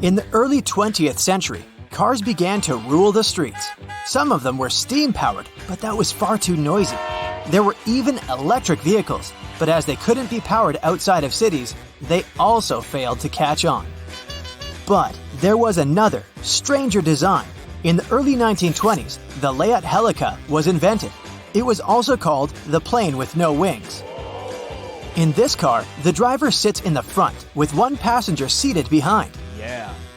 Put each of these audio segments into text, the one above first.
In the early 20th century, cars began to rule the streets. Some of them were steam-powered, but that was far too noisy. There were even electric vehicles, but as they couldn't be powered outside of cities, they also failed to catch on. But there was another, stranger design. In the early 1920s, the Layat Helica was invented. It was also called the plane with no wings. In this car, the driver sits in the front with one passenger seated behind.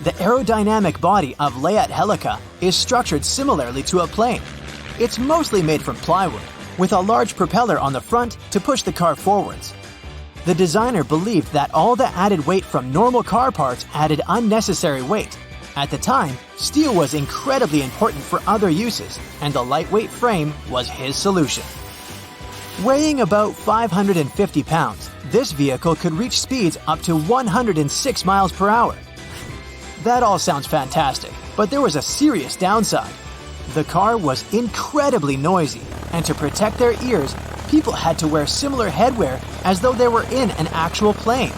The aerodynamic body of Layat Helica is structured similarly to a plane. It's mostly made from plywood, with a large propeller on the front to push the car forwards. The designer believed that all the added weight from normal car parts added unnecessary weight. At the time, steel was incredibly important for other uses, and the lightweight frame was his solution. Weighing about 550 pounds, this vehicle could reach speeds up to 106 miles per hour. That all sounds fantastic, but there was a serious downside. The car was incredibly noisy, and to protect their ears, people had to wear similar headwear as though they were in an actual plane.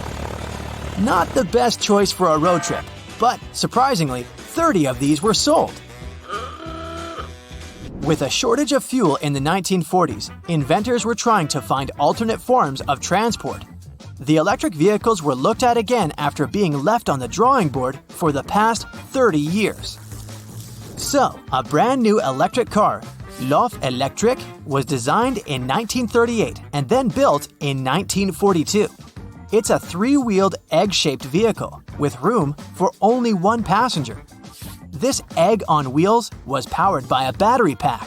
Not the best choice for a road trip, but surprisingly, 30 of these were sold. With a shortage of fuel in the 1940s, inventors were trying to find alternate forms of transport. The electric vehicles were looked at again after being left on the drawing board for the past 30 years. So, a brand new electric car, Lof Electric, was designed in 1938 and then built in 1942. It's a three-wheeled egg-shaped vehicle with room for only one passenger. This egg on wheels was powered by a battery pack.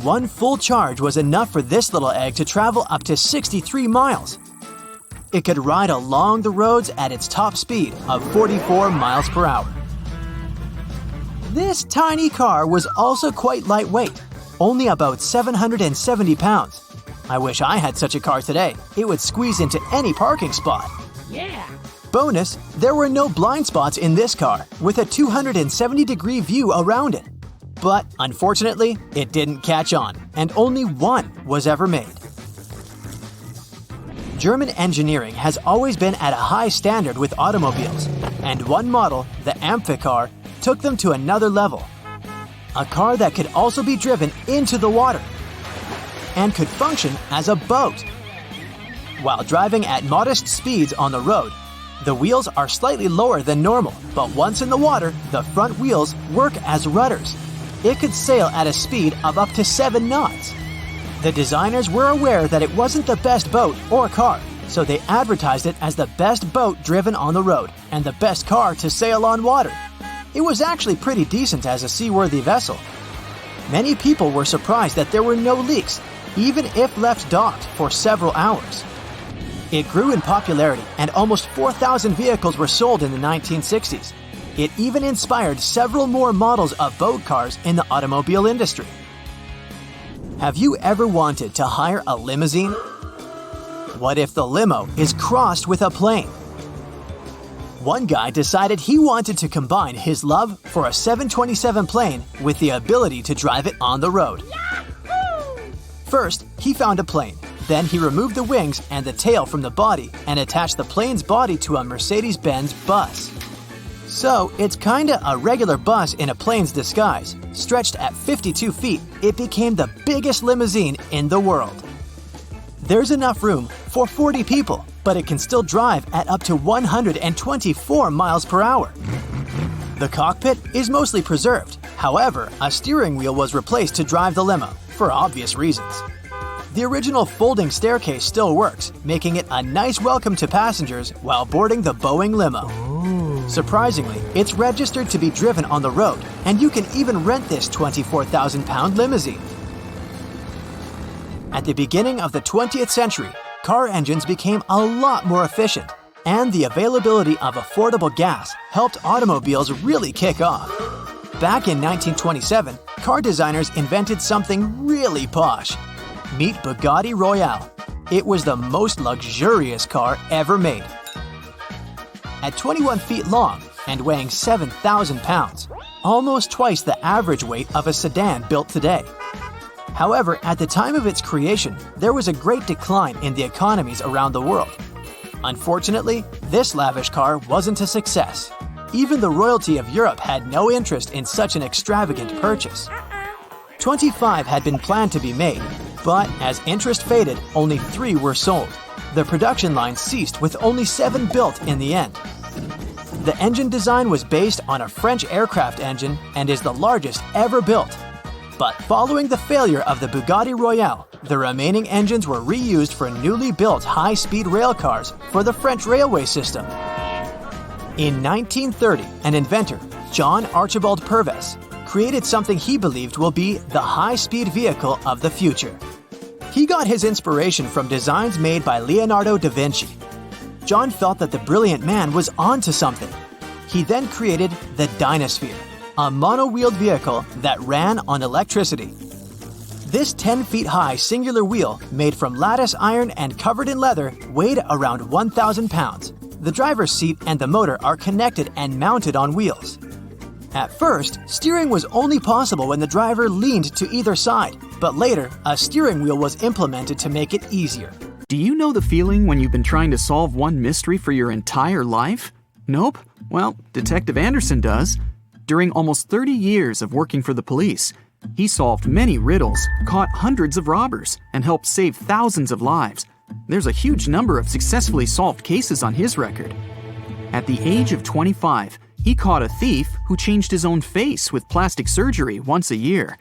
One full charge was enough for this little egg to travel up to 63 miles. It could ride along the roads at its top speed of 44 miles per hour. This tiny car was also quite lightweight, only about 770 pounds. I wish I had such a car today. It would squeeze into any parking spot. Yeah! Bonus, there were no blind spots in this car, with a 270-degree view around it. But unfortunately, it didn't catch on, and only one was ever made. German engineering has always been at a high standard with automobiles, and one model, the Amphicar, took them to another level. A car that could also be driven into the water and could function as a boat. While driving at modest speeds on the road, the wheels are slightly lower than normal, but once in the water, the front wheels work as rudders. It could sail at a speed of up to 7 knots. The designers were aware that it wasn't the best boat or car, so they advertised it as the best boat driven on the road and the best car to sail on water. It was actually pretty decent as a seaworthy vessel. Many people were surprised that there were no leaks, even if left docked for several hours. It grew in popularity, and almost 4,000 vehicles were sold in the 1960s. It even inspired several more models of boat cars in the automobile industry. Have you ever wanted to hire a limousine? What if the limo is crossed with a plane? One guy decided he wanted to combine his love for a 727 plane with the ability to drive it on the road. First, he found a plane. Then he removed the wings and the tail from the body and attached the plane's body to a Mercedes-Benz bus. So, it's kinda a regular bus in a plane's disguise. Stretched at 52 feet, it became the biggest limousine in the world. There's enough room for 40 people, but it can still drive at up to 124 miles per hour. The cockpit is mostly preserved. However, a steering wheel was replaced to drive the limo, for obvious reasons. The original folding staircase still works, making it a nice welcome to passengers while boarding the Boeing limo. Surprisingly, it's registered to be driven on the road, and you can even rent this 24,000-pound limousine. At the beginning of the 20th century, car engines became a lot more efficient, and the availability of affordable gas helped automobiles really kick off. Back in 1927, car designers invented something really posh. Meet Bugatti Royale. It was the most luxurious car ever made. At 21 feet long and weighing 7,000 pounds, almost twice the average weight of a sedan built today. However, at the time of its creation, there was a great decline in the economies around the world. Unfortunately, this lavish car wasn't a success. Even the royalty of Europe had no interest in such an extravagant purchase. 25 had been planned to be made, but as interest faded, only 3 were sold. The production line ceased with only 7 built in the end. The engine design was based on a French aircraft engine and is the largest ever built. But following the failure of the Bugatti Royale, the remaining engines were reused for newly built high-speed rail cars for the French railway system. In 1930, an inventor, John Archibald Purves, created something he believed will be the high-speed vehicle of the future. He got his inspiration from designs made by Leonardo da Vinci. John felt that the brilliant man was onto something. He then created the Dynasphere, a mono-wheeled vehicle that ran on electricity. This 10-feet-high singular wheel, made from lattice iron and covered in leather, weighed around 1,000 pounds. The driver's seat and the motor are connected and mounted on wheels. At first, steering was only possible when the driver leaned to either side, but later, a steering wheel was implemented to make it easier. Do you know the feeling when you've been trying to solve one mystery for your entire life? Nope? Well, Detective Anderson does. During almost 30 years of working for the police, he solved many riddles, caught hundreds of robbers, and helped save thousands of lives. There's a huge number of successfully solved cases on his record. At the age of 25, he caught a thief who changed his own face with plastic surgery once a year.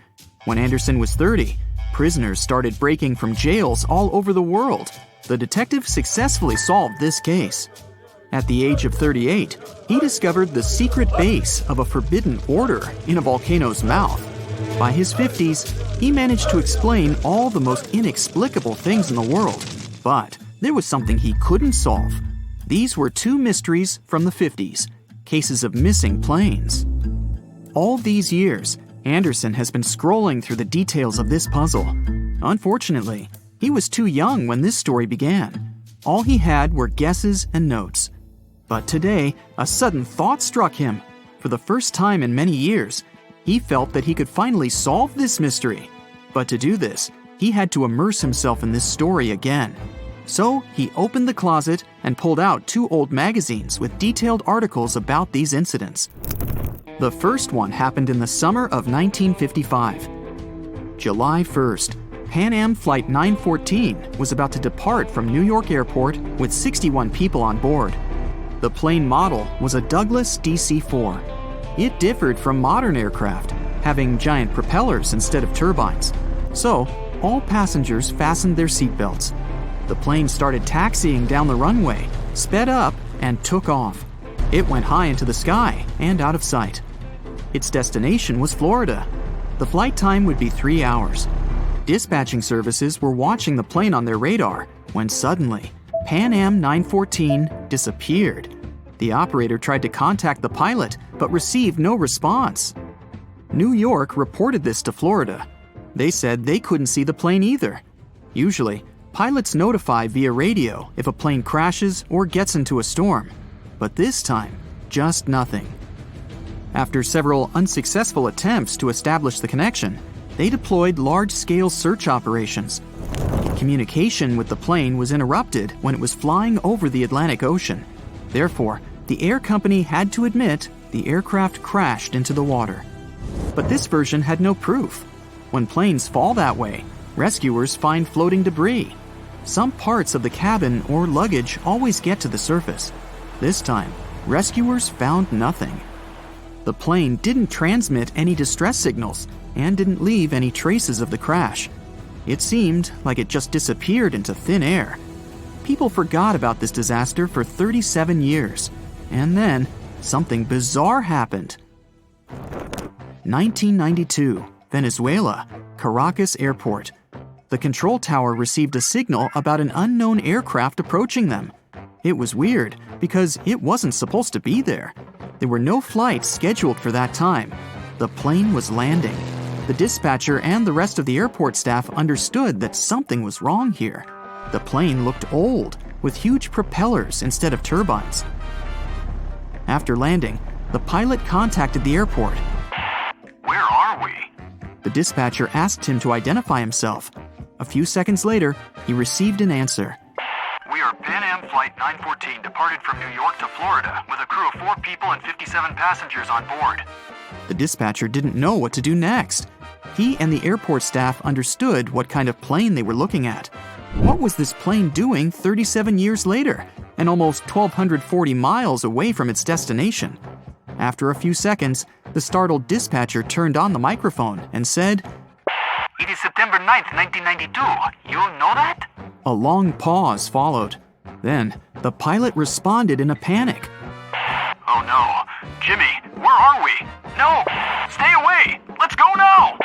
When Anderson was 30, prisoners started breaking from jails all over the world. The detective successfully solved this case. At the age of 38, he discovered the secret base of a forbidden order in a volcano's mouth. By his 50s, he managed to explain all the most inexplicable things in the world. But there was something he couldn't solve. These were 2 mysteries from the 50s, cases of missing planes. All these years, Anderson has been scrolling through the details of this puzzle. Unfortunately, he was too young when this story began. All he had were guesses and notes. But today, a sudden thought struck him. For the first time in many years, he felt that he could finally solve this mystery. But to do this, he had to immerse himself in this story again. So he opened the closet and pulled out 2 old magazines with detailed articles about these incidents. The first one happened in the summer of 1955. July 1st, Pan Am Flight 914 was about to depart from New York Airport with 61 people on board. The plane model was a Douglas DC-4. It differed from modern aircraft, having giant propellers instead of turbines. So, all passengers fastened their seatbelts. The plane started taxiing down the runway, sped up, and took off. It went high into the sky and out of sight. Its destination was Florida. The flight time would be 3 hours. Dispatching services were watching the plane on their radar when suddenly, Pan Am 914 disappeared. The operator tried to contact the pilot but received no response. New York reported this to Florida. They said they couldn't see the plane either. Usually, pilots notify via radio if a plane crashes or gets into a storm. But this time, just nothing. After several unsuccessful attempts to establish the connection, they deployed large-scale search operations. Communication with the plane was interrupted when it was flying over the Atlantic Ocean. Therefore, the air company had to admit the aircraft crashed into the water. But this version had no proof. When planes fall that way, rescuers find floating debris. Some parts of the cabin or luggage always get to the surface. This time, rescuers found nothing. The plane didn't transmit any distress signals and didn't leave any traces of the crash. It seemed like it just disappeared into thin air. People forgot about this disaster for 37 years. And then, something bizarre happened. 1992, Venezuela, Caracas Airport. The control tower received a signal about an unknown aircraft approaching them. It was weird because it wasn't supposed to be there. There were no flights scheduled for that time. The plane was landing. The dispatcher and the rest of the airport staff understood that something was wrong here. The plane looked old, with huge propellers instead of turbines. After landing, the pilot contacted the airport. Where are we? The dispatcher asked him to identify himself. A few seconds later, he received an answer. We are Pan Am Flight 914 departed from New York to Florida with a crew of 4 people and 57 passengers on board. The dispatcher didn't know what to do next. He and the airport staff understood what kind of plane they were looking at. What was this plane doing 37 years later, and almost 1,240 miles away from its destination? After a few seconds, the startled dispatcher turned on the microphone and said, It is September 9th, 1992. You know that? A long pause followed. Then, the pilot responded in a panic. Oh no. Jimmy, where are we? No! Stay away! Let's go now!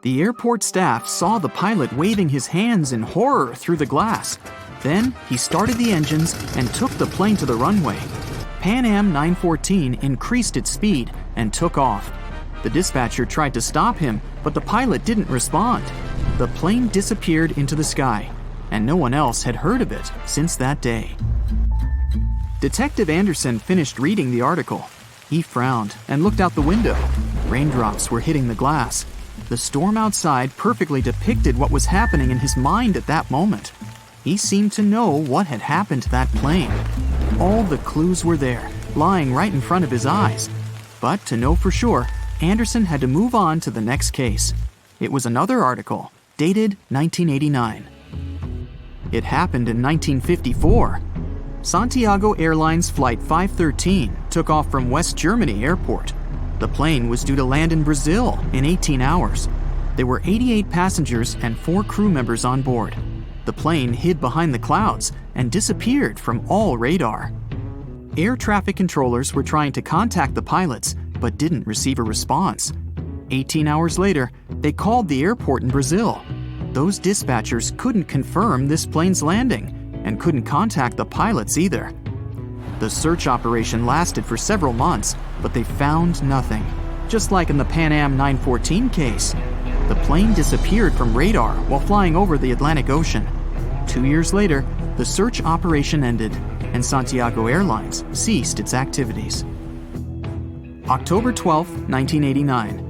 The airport staff saw the pilot waving his hands in horror through the glass. Then, he started the engines and took the plane to the runway. Pan Am 914 increased its speed and took off. The dispatcher tried to stop him, but the pilot didn't respond. The plane disappeared into the sky, and no one else had heard of it since that day. Detective Anderson finished reading the article. He frowned and looked out the window. Raindrops were hitting the glass. The storm outside perfectly depicted what was happening in his mind at that moment. He seemed to know what had happened to that plane. All the clues were there, lying right in front of his eyes. But to know for sure, Anderson had to move on to the next case. It was another article, dated 1989. It happened in 1954. Santiago Airlines Flight 513 took off from West Germany Airport. The plane was due to land in Brazil in 18 hours. There were 88 passengers and 4 crew members on board. The plane hid behind the clouds and disappeared from all radar. Air traffic controllers were trying to contact the pilots, but didn't receive a response. 18 hours later, they called the airport in Brazil. Those dispatchers couldn't confirm this plane's landing and couldn't contact the pilots either. The search operation lasted for several months, but they found nothing. Just like in the Pan Am 914 case, the plane disappeared from radar while flying over the Atlantic Ocean. 2 years later, the search operation ended, and Santiago Airlines ceased its activities. October 12, 1989.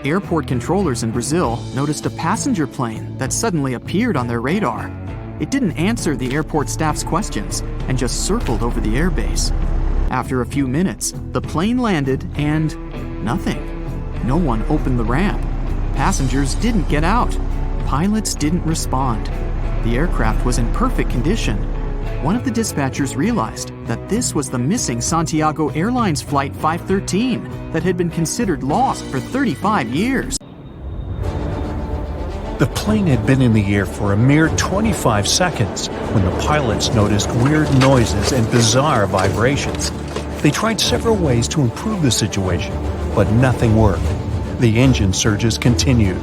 Airport controllers in Brazil noticed a passenger plane that suddenly appeared on their radar. It didn't answer the airport staff's questions and just circled over the airbase. After a few minutes, the plane landed and nothing. No one opened the ramp. Passengers didn't get out. Pilots didn't respond. The aircraft was in perfect condition. One of the dispatchers realized that this was the missing Santiago Airlines Flight 513 that had been considered lost for 35 years. The plane had been in the air for a mere 25 seconds when the pilots noticed weird noises and bizarre vibrations. They tried several ways to improve the situation, but nothing worked. The engine surges continued,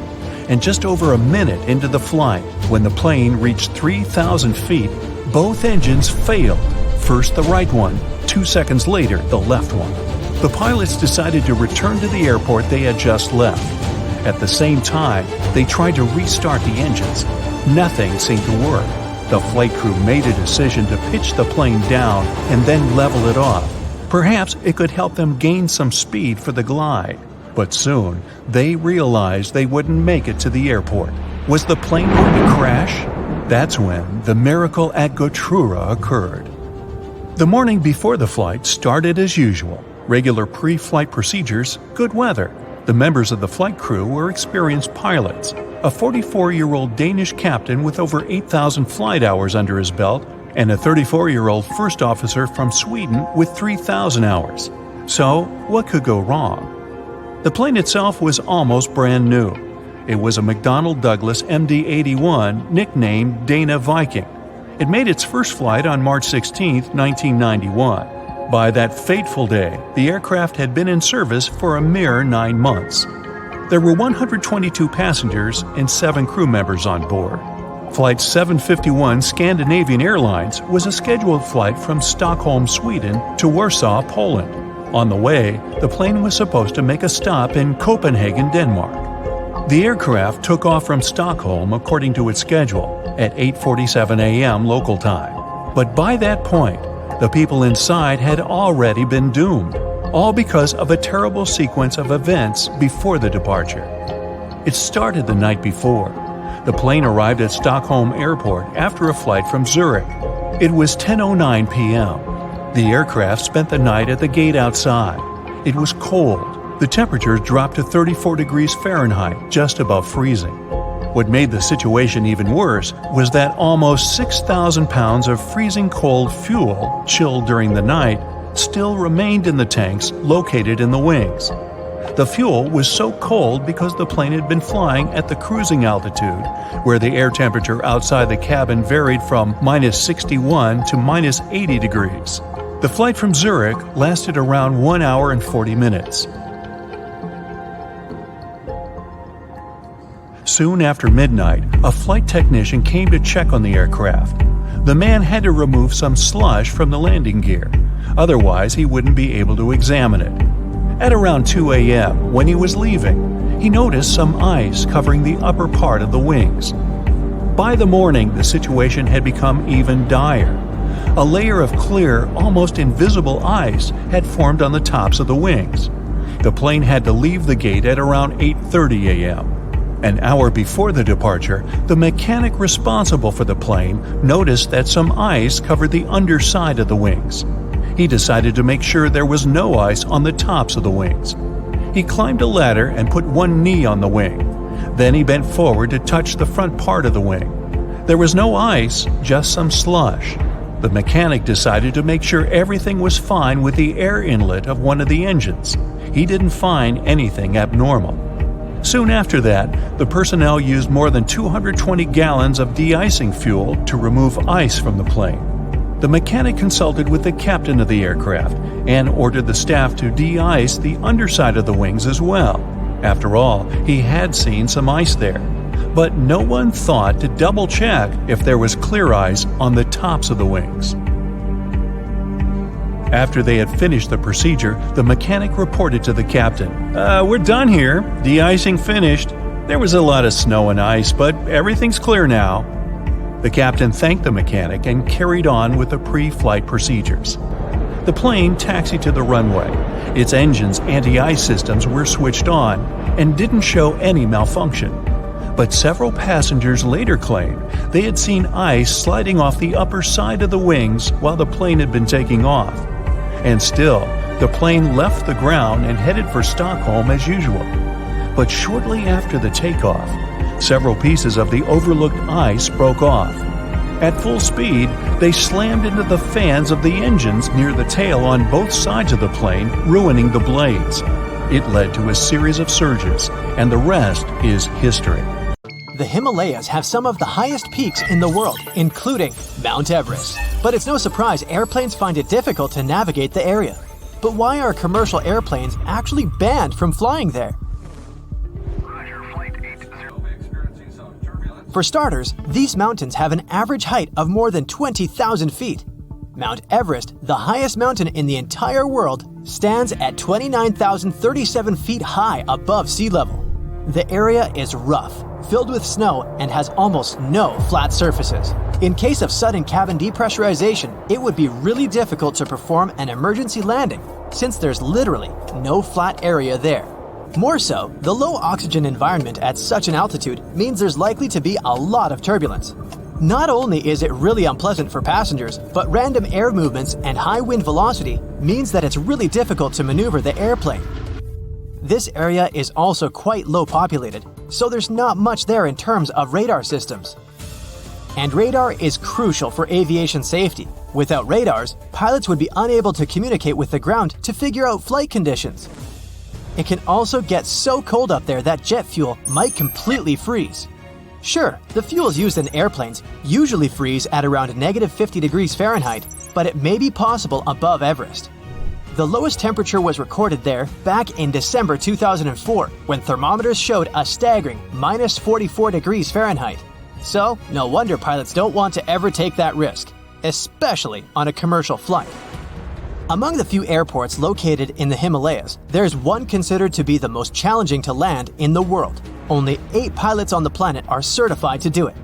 and just over a minute into the flight, when the plane reached 3,000 feet, both engines failed. First the right one, 2 seconds later the left one. The pilots decided to return to the airport they had just left. At the same time, they tried to restart the engines. Nothing seemed to work. The flight crew made a decision to pitch the plane down and then level it off. Perhaps it could help them gain some speed for the glide. But soon, they realized they wouldn't make it to the airport. Was the plane going to crash? That's when the miracle at Gotrura occurred. The morning before the flight started as usual. Regular pre-flight procedures, good weather. The members of the flight crew were experienced pilots. A 44-year-old Danish captain with over 8,000 flight hours under his belt, and a 34-year-old first officer from Sweden with 3,000 hours. So, what could go wrong? The plane itself was almost brand new. It was a McDonnell Douglas MD-81 nicknamed Dana Viking. It made its first flight on March 16, 1991. By that fateful day, the aircraft had been in service for a mere 9 months. There were 122 passengers and 7 crew members on board. Flight 751 Scandinavian Airlines was a scheduled flight from Stockholm, Sweden to Warsaw, Poland. On the way, the plane was supposed to make a stop in Copenhagen, Denmark. The aircraft took off from Stockholm according to its schedule at 8:47 a.m. local time. But by that point, the people inside had already been doomed, all because of a terrible sequence of events before the departure. It started the night before. The plane arrived at Stockholm Airport after a flight from Zurich. It was 10:09 p.m. The aircraft spent the night at the gate outside. It was cold. The temperatures dropped to 34 degrees Fahrenheit, just above freezing. What made the situation even worse was that almost 6,000 pounds of freezing cold fuel, chilled during the night, still remained in the tanks located in the wings. The fuel was so cold because the plane had been flying at the cruising altitude, where the air temperature outside the cabin varied from -61 to -80 degrees. The flight from Zurich lasted around 1 hour and 40 minutes. Soon after midnight, a flight technician came to check on the aircraft. The man had to remove some slush from the landing gear, otherwise he wouldn't be able to examine it. At around 2 a.m., when he was leaving, he noticed some ice covering the upper part of the wings. By the morning, the situation had become even dire. A layer of clear, almost invisible ice had formed on the tops of the wings. The plane had to leave the gate at around 8:30 a.m. An hour before the departure, the mechanic responsible for the plane noticed that some ice covered the underside of the wings. He decided to make sure there was no ice on the tops of the wings. He climbed a ladder and put one knee on the wing. Then he bent forward to touch the front part of the wing. There was no ice, just some slush. The mechanic decided to make sure everything was fine with the air inlet of one of the engines. He didn't find anything abnormal. Soon after that, the personnel used more than 220 gallons of de-icing fuel to remove ice from the plane. The mechanic consulted with the captain of the aircraft and ordered the staff to de-ice the underside of the wings as well. After all, he had seen some ice there. But no one thought to double-check if there was clear ice on the tops of the wings. After they had finished the procedure, the mechanic reported to the captain, "We're done here. De-icing finished. There was a lot of snow and ice, but everything's clear now." The captain thanked the mechanic and carried on with the pre-flight procedures. The plane taxied to the runway. Its engine's anti-ice systems were switched on and didn't show any malfunction. But several passengers later claimed they had seen ice sliding off the upper side of the wings while the plane had been taking off. And still, the plane left the ground and headed for Stockholm as usual. But shortly after the takeoff, several pieces of the overlooked ice broke off. At full speed, they slammed into the fans of the engines near the tail on both sides of the plane, ruining the blades. It led to a series of surges, and the rest is history. The Himalayas have some of the highest peaks in the world, including Mount Everest. But it's no surprise airplanes find it difficult to navigate the area. But why are commercial airplanes actually banned from flying there? For starters, these mountains have an average height of more than 20,000 feet. Mount Everest, the highest mountain in the entire world, stands at 29,037 feet high above sea level. The area is rough, filled with snow, and has almost no flat surfaces. In case of sudden cabin depressurization, it would be really difficult to perform an emergency landing, since there's literally no flat area there. More so, the low oxygen environment at such an altitude means there's likely to be a lot of turbulence. Not only is it really unpleasant for passengers, but random air movements and high wind velocity means that it's really difficult to maneuver the airplane. This area is also quite low populated, so there's not much there in terms of radar systems. And radar is crucial for aviation safety. Without radars, pilots would be unable to communicate with the ground to figure out flight conditions. It can also get so cold up there that jet fuel might completely freeze. Sure, the fuels used in airplanes usually freeze at around -50 degrees Fahrenheit, but it may be possible above Everest. The lowest temperature was recorded there back in December 2004, when thermometers showed a staggering -44 degrees Fahrenheit. So, no wonder pilots don't want to ever take that risk, especially on a commercial flight. Among the few airports located in the Himalayas, there's one considered to be the most challenging to land in the world. Only 8 pilots on the planet are certified to do it.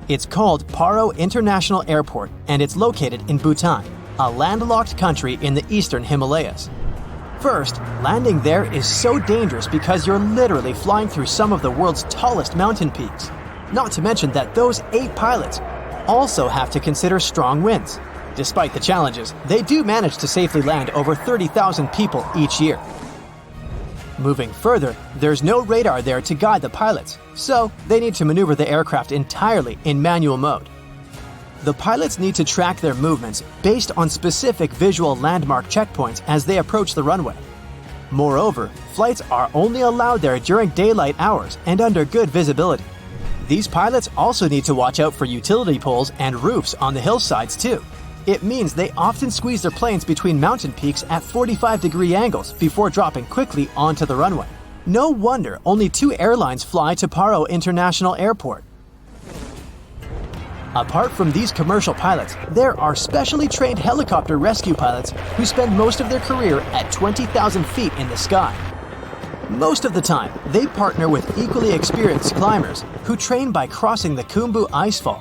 It's called Paro International Airport, and it's located in Bhutan, a landlocked country in the eastern Himalayas. First, landing there is so dangerous because you're literally flying through some of the world's tallest mountain peaks. Not to mention that those 8 pilots also have to consider strong winds. Despite the challenges, they do manage to safely land over 30,000 people each year. Moving further, there's no radar there to guide the pilots, so they need to maneuver the aircraft entirely in manual mode. The pilots need to track their movements based on specific visual landmark checkpoints as they approach the runway. Moreover, flights are only allowed there during daylight hours and under good visibility. These pilots also need to watch out for utility poles and roofs on the hillsides too. It means they often squeeze their planes between mountain peaks at 45-degree angles before dropping quickly onto the runway. No wonder only 2 airlines fly to Paro International Airport. Apart from these commercial pilots, there are specially trained helicopter rescue pilots who spend most of their career at 20,000 feet in the sky. Most of the time, they partner with equally experienced climbers who train by crossing the Khumbu Icefall.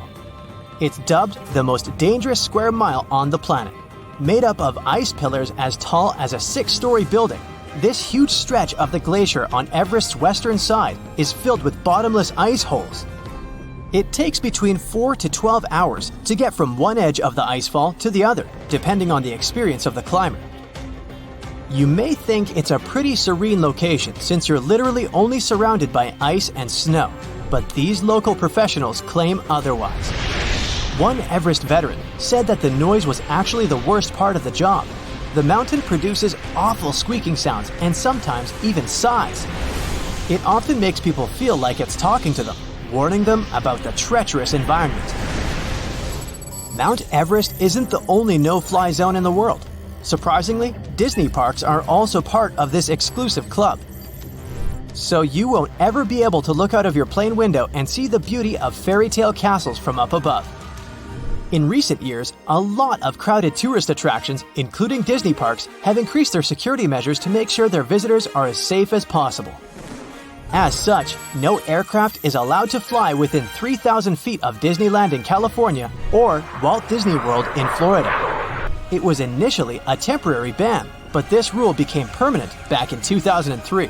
It's dubbed the most dangerous square mile on the planet. Made up of ice pillars as tall as a 6-story building, this huge stretch of the glacier on Everest's western side is filled with bottomless ice holes. It takes between 4 to 12 hours to get from one edge of the icefall to the other, depending on the experience of the climber. You may think it's a pretty serene location since you're literally only surrounded by ice and snow, but these local professionals claim otherwise. One Everest veteran said that the noise was actually the worst part of the job. The mountain produces awful squeaking sounds and sometimes even sighs. It often makes people feel like it's talking to them, warning them about the treacherous environment. Mount Everest isn't the only no-fly zone in the world. Surprisingly, Disney parks are also part of this exclusive club. So you won't ever be able to look out of your plane window and see the beauty of fairy tale castles from up above. In recent years, a lot of crowded tourist attractions, including Disney parks, have increased their security measures to make sure their visitors are as safe as possible. As such, no aircraft is allowed to fly within 3,000 feet of Disneyland in California or Walt Disney World in Florida. It was initially a temporary ban, but this rule became permanent back in 2003.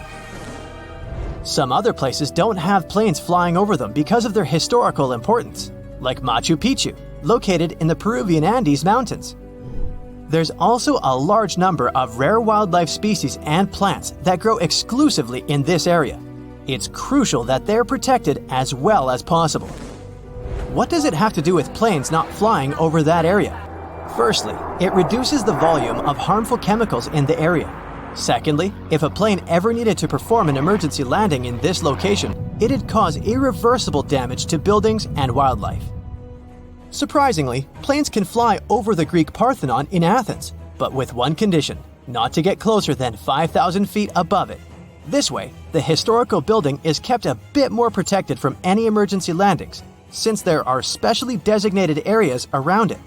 Some other places don't have planes flying over them because of their historical importance, like Machu Picchu, located in the Peruvian Andes Mountains. There's also a large number of rare wildlife species and plants that grow exclusively in this area. It's crucial that they're protected as well as possible. What does it have to do with planes not flying over that area? Firstly, it reduces the volume of harmful chemicals in the area. Secondly, if a plane ever needed to perform an emergency landing in this location, it'd cause irreversible damage to buildings and wildlife. Surprisingly, planes can fly over the Greek Parthenon in Athens, but with one condition: not to get closer than 5,000 feet above it. This way, the historical building is kept a bit more protected from any emergency landings, since there are specially designated areas around it.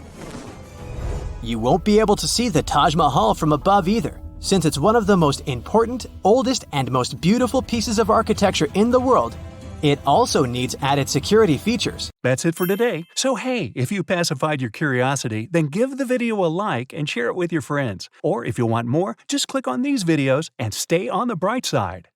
You won't be able to see the Taj Mahal from above either, since it's one of the most important, oldest, and most beautiful pieces of architecture in the world. It also needs added security features. That's it for today. So hey, if you pacified your curiosity, then give the video a like and share it with your friends. Or if you want more, just click on these videos and stay on the bright side.